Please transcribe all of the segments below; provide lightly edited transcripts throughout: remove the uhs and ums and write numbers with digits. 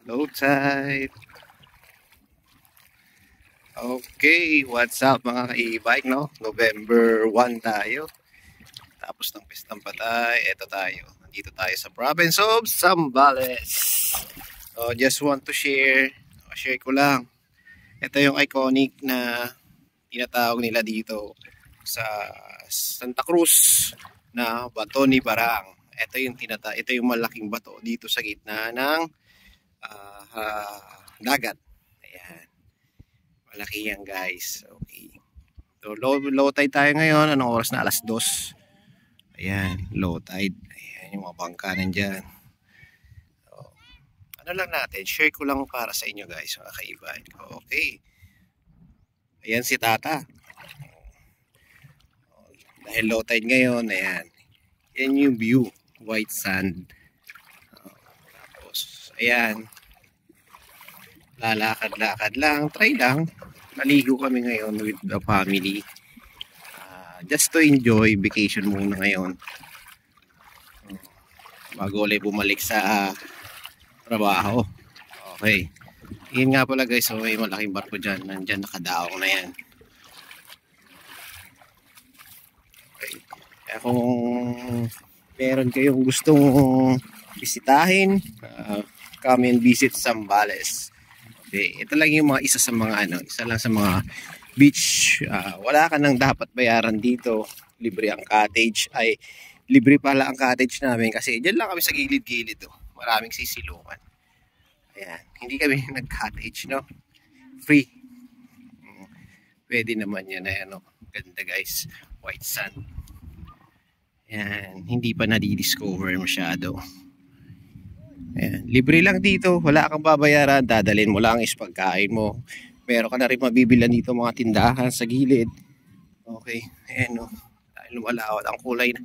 Low tide. Okay, what's up mga ka-e-bike, no? November 1 tayo. Tapos ng Pistang Patay, eto tayo. Nandito tayo sa province of Zambales. So, just want to share. Share ko lang. Ito yung iconic na tinatawag nila dito sa Santa Cruz na Bato ni Barang. Ito yung malaking bato dito sa gitna ng dagat. Ayan. Malaki yan, guys. Okay. So, low tide tayo ngayon. Anong oras na? Alas 2. Ayan, low tide. Ayan, yung mga bangka nandyan. So, ano lang natin, share ko lang para sa inyo, guys, mga kaibigan. Okay. Ayan si Tata. Dahil low tide ngayon, ayan. Yan yung view. White sand. Tapos, ayan. Lalakad-lakad lang. Try lang. Naligo kami ngayon with the family. Just to enjoy vacation muna ngayon. Bago ulit bumalik sa trabaho. Okay. Yan nga pala, guys. So, may malaking barko dyan. Nandyan nakadaong na yan. Okay. Kaya kung meron kayong gustong bisitahin, come and visit Zambales. Okay, ito lang yung isa lang sa mga beach. Wala ka nang dapat bayaran dito. Libre ang cottage. Libre pala ang cottage namin kasi dyan lang kami sa gilid-gilid. Maraming sisilungan. Ayan, hindi kami nag-cottage, no? Free. Pwede naman yan. Ayan, no? Ganda, guys. White sand. Ayan, hindi pa nadidiscover masyado. Ayan, libre lang dito, wala kang babayaran, dadalhin mo lang is pagkain mo. Meron ka na rin mabibilan dito mga tindahan sa gilid. Okay, ayan o. Dahil lumalawat ang kulay na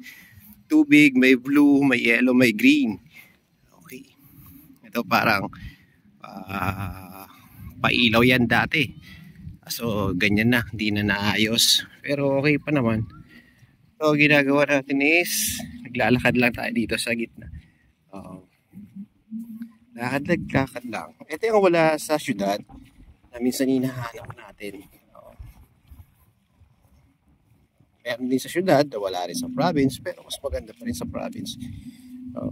tubig, may blue, may yellow, may green. Okay. Ito parang pailaw yan dati. So ganyan na, hindi na naayos. Pero okay pa naman. So, ginagawa natin is naglalakad lang tayo dito sa gitna. Lakad lang. Ito yung wala sa syudad na minsan hinahanap natin. Meron din sa syudad, wala rin sa province, pero mas maganda pa rin sa province.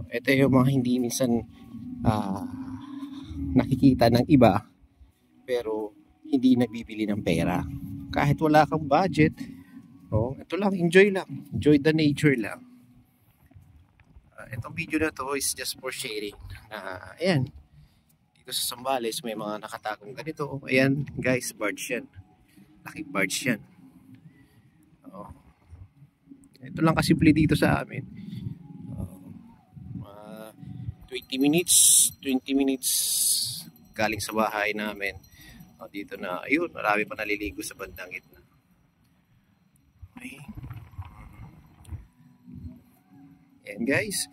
Ito yung mga hindi minsan nakikita ng iba, pero hindi nabibili ng pera. Kahit wala kang budget, ito lang, enjoy lang. Enjoy the nature lang. Itong video na to is just for sharing. Ayan. Dito sa Zambales may mga nakatagong ganito. Ayan, guys, barge yan. Laking barge yan. Ito lang kasimple dito sa amin. 20 minutes galing sa bahay namin. Dito na, ayun, marami pa naliligo sa bandang gitna. Ayan, guys,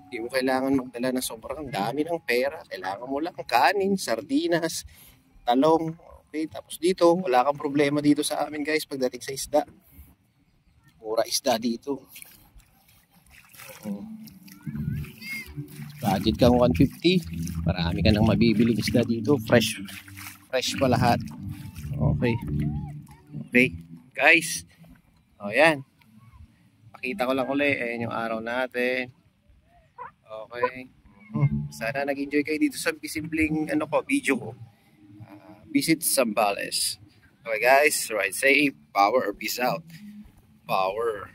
hindi mo kailangan magdala ng sobrang dami ng pera. Kailangan mo lang kanin, sardinas, talong. Okay, tapos dito wala kang problema dito sa amin, guys, pagdating sa isda. Mura isda dito. Budget kang 150, marami ka nang mabibiling isda dito. Fresh pa lahat. Okay guys, yan, pakita ko lang ulit. Ayan yung araw natin. Okay, sana nag-enjoy kayo dito sa simpleng video ko. Visit Zambales. Okay guys, ride safe, power or peace out. Power.